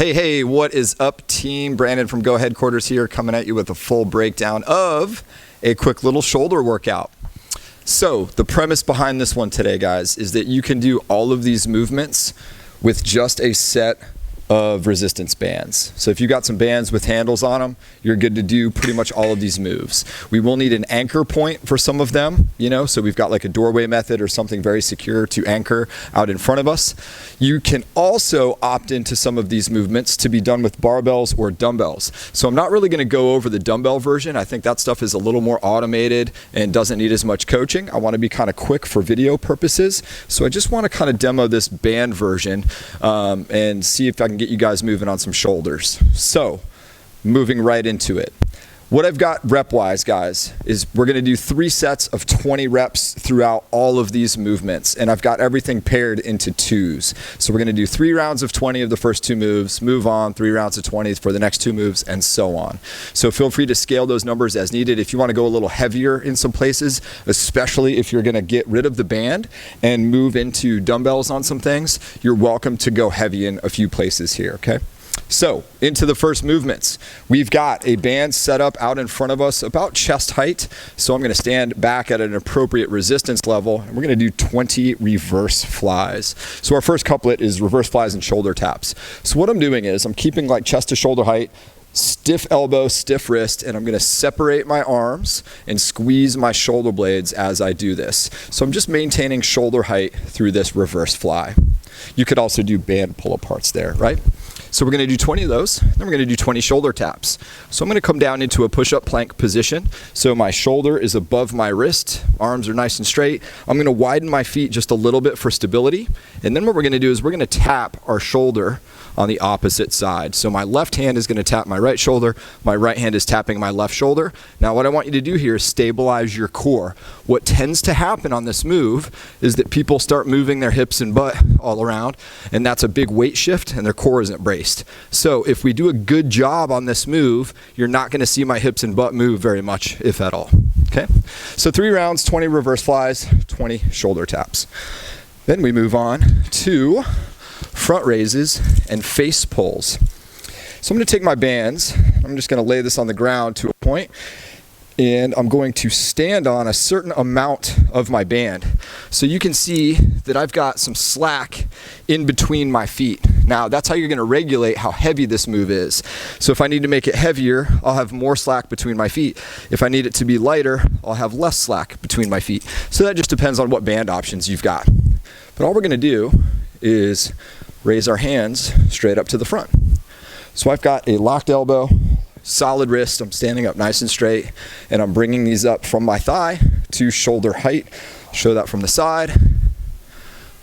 Hey, what is up, team? Brandon from Go Headquarters here, coming at you with a full breakdown of a quick little shoulder workout. So the premise behind this one today, guys, is that you can do all of these movements with just a set of resistance bands. So if you got some bands with handles on them, you're good to do pretty much all of these moves. We will need an anchor point for some of them, so we've got like a doorway method or something very secure to anchor out in front of us. You can also opt into some of these movements to be done with barbells or dumbbells. So I'm not really going to go over the dumbbell version. I think that stuff is a little more automated and doesn't need as much coaching. I want to be kind of quick for video purposes. So I just want to kind of demo this band version and see if I can get you guys moving on some shoulders. So moving right into it. What I've got rep-wise, guys, is we're going to do 3 sets of 20 reps throughout all of these movements, and I've got everything paired into 2s. So we're going to do 3 rounds of 20 of the first 2 moves, move on, 3 rounds of 20 for the next 2 moves, and so on. So feel free to scale those numbers as needed. If you want to go a little heavier in some places, especially if you're going to get rid of the band and move into dumbbells on some things, you're welcome to go heavy in a few places here, okay? So into the first movements, we've got a band set up out in front of us about chest height. So I'm going to stand back at an appropriate resistance level, and we're going to do 20 reverse flies. So our first couplet is reverse flies and shoulder taps. So what I'm doing is I'm keeping like chest to shoulder height, stiff elbow, stiff wrist, and I'm going to separate my arms and squeeze my shoulder blades as I do this. So I'm just maintaining shoulder height through this reverse fly. You could also do band pull aparts there, right? So we're going to do 20 of those, then we're going to do 20 shoulder taps. So I'm going to come down into a push-up plank position. So my shoulder is above my wrist, arms are nice and straight. I'm going to widen my feet just a little bit for stability. And then what we're going to do is we're going to tap our shoulder on the opposite side. So my left hand is going to tap my right shoulder, my right hand is tapping my left shoulder. Now what I want you to do here is stabilize your core. What tends to happen on this move is that people start moving their hips and butt all around, and that's a big weight shift and their core isn't braced. So if we do a good job on this move, you're not going to see my hips and butt move very much, if at all. Okay? So 3 rounds, 20 reverse flies, 20 shoulder taps. Then we move on to front raises and face pulls. So I'm going to take my bands, I'm just going to lay this on the ground to a point, and I'm going to stand on a certain amount of my band. So you can see that I've got some slack in between my feet. Now that's how you're going to regulate how heavy this move is. So if I need to make it heavier, I'll have more slack between my feet. If I need it to be lighter, I'll have less slack between my feet. So that just depends on what band options you've got. But all we're going to do is raise our hands straight up to the front. So I've got a locked elbow, solid wrist, I'm standing up nice and straight, and I'm bringing these up from my thigh to shoulder height. Show that from the side.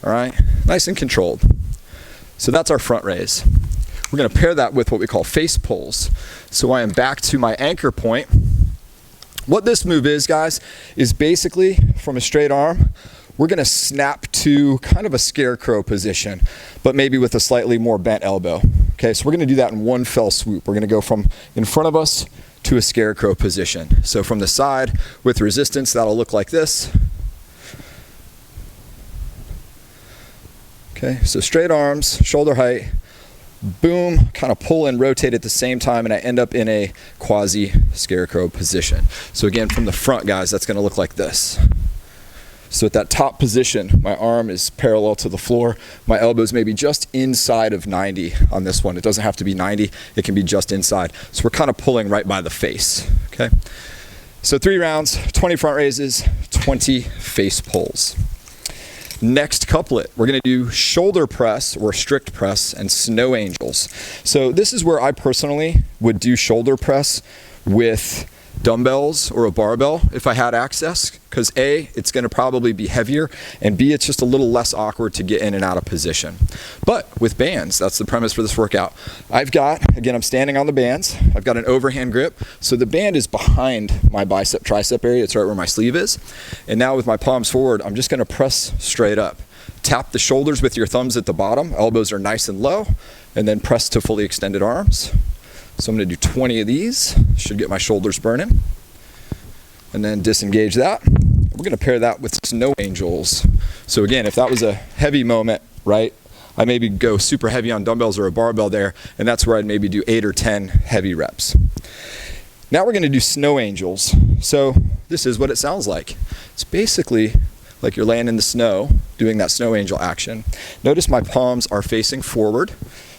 All right, nice and controlled. So that's our front raise. We're going to pair that with what we call face pulls. So I am back to my anchor point. What this move is, guys, is basically from a straight arm, we're going to snap to kind of a scarecrow position, but maybe with a slightly more bent elbow. Okay, so we're going to do that in one fell swoop. We're going to go from in front of us to a scarecrow position. So from the side with resistance, that'll look like this. Okay, so straight arms, shoulder height, boom, kind of pull and rotate at the same time, and I end up in a quasi scarecrow position. So again, from the front, guys, that's going to look like this. So at that top position, my arm is parallel to the floor. My elbow's maybe just inside of 90 on this one. It doesn't have to be 90. It can be just inside. So we're kind of pulling right by the face, okay? So 3 rounds, 20 front raises, 20 face pulls. Next couplet, we're going to do shoulder press or strict press and snow angels. So this is where I personally would do shoulder press with dumbbells or a barbell if I had access, because A, it's going to probably be heavier, and B, it's just a little less awkward to get in and out of position. But with bands, that's the premise for this workout. I've got, again, I'm standing on the bands, I've got an overhand grip, so the band is behind my bicep tricep area, it's right where my sleeve is, and now with my palms forward, I'm just going to press straight up. Tap the shoulders with your thumbs at the bottom, elbows are nice and low, and then press to fully extended arms. So I'm going to do 20 of these, should get my shoulders burning, and then disengage that. We're going to pair that with snow angels. So again, if that was a heavy moment, right, I maybe go super heavy on dumbbells or a barbell there, and that's where I'd maybe do 8 or 10 heavy reps. Now we're gonna do snow angels. So this is what it sounds like. It's basically like you're laying in the snow, doing that snow angel action. Notice my palms are facing forward.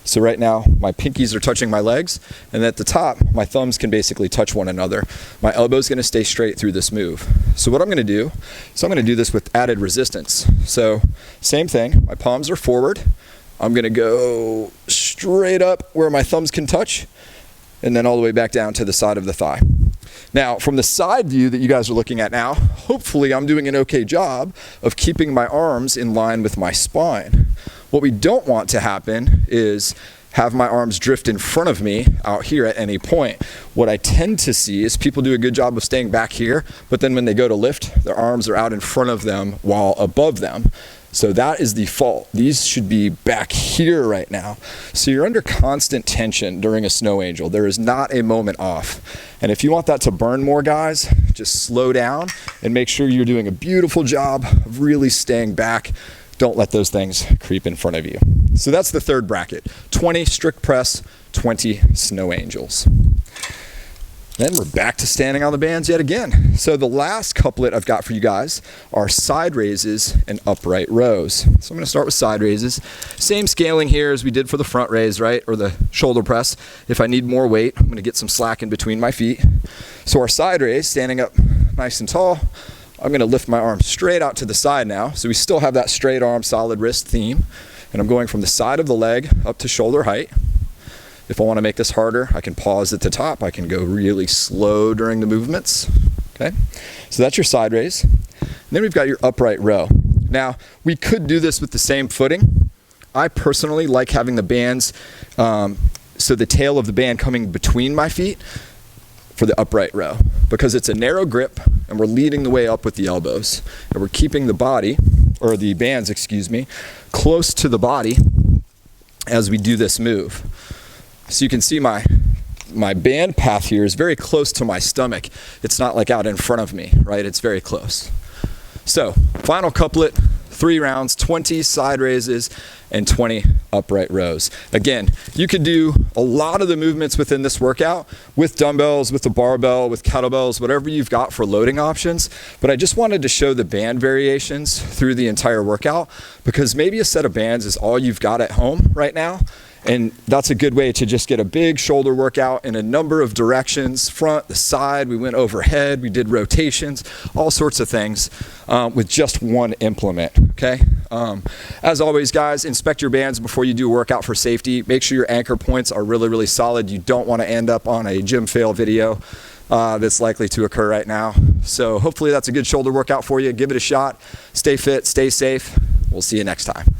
So right now, my pinkies are touching my legs, and at the top, my thumbs can basically touch one another. My elbow's gonna stay straight through this move. So what I'm gonna do, I'm gonna do this with added resistance. So same thing, my palms are forward. I'm gonna go straight up where my thumbs can touch, and then all the way back down to the side of the thigh. Now, from the side view that you guys are looking at now, hopefully I'm doing an okay job of keeping my arms in line with my spine. What we don't want to happen is have my arms drift in front of me out here at any point. What I tend to see is people do a good job of staying back here, but then when they go to lift, their arms are out in front of them while above them. So that is the fault. These should be back here right now. So you're under constant tension during a snow angel. There is not a moment off. And if you want that to burn more, guys, just slow down and make sure you're doing a beautiful job of really staying back. Don't let those things creep in front of you. So that's the third bracket. 20 strict press, 20 snow angels. Then we're back to standing on the bands yet again. So the last couplet I've got for you guys are side raises and upright rows. So I'm gonna start with side raises. Same scaling here as we did for the front raise, right? Or the shoulder press. If I need more weight, I'm gonna get some slack in between my feet. So our side raise, standing up nice and tall, I'm gonna lift my arm straight out to the side now. So we still have that straight arm, solid wrist theme. And I'm going from the side of the leg up to shoulder height. If I want to make this harder, I can pause at the top. I can go really slow during the movements. Okay, so that's your side raise. And then we've got your upright row. Now, we could do this with the same footing. I personally like having the bands, so the tail of the band coming between my feet for the upright row, because it's a narrow grip and we're leading the way up with the elbows. And we're keeping the body, or the bands, excuse me, close to the body as we do this move. So you can see my band path here is very close to my stomach. It's not like out in front of me, right? It's very close. So final couplet, 3 rounds, 20 side raises and 20 upright rows. Again, you could do a lot of the movements within this workout with dumbbells, with the barbell, with kettlebells, whatever you've got for loading options. But I just wanted to show the band variations through the entire workout, because maybe a set of bands is all you've got at home right now. And that's a good way to just get a big shoulder workout in a number of directions, front, the side, we went overhead, we did rotations, all sorts of things with just one implement, okay? As always, guys, inspect your bands before you do a workout for safety. Make sure your anchor points are really, really solid. You don't want to end up on a gym fail video that's likely to occur right now. So hopefully that's a good shoulder workout for you. Give it a shot. Stay fit, stay safe. We'll see you next time.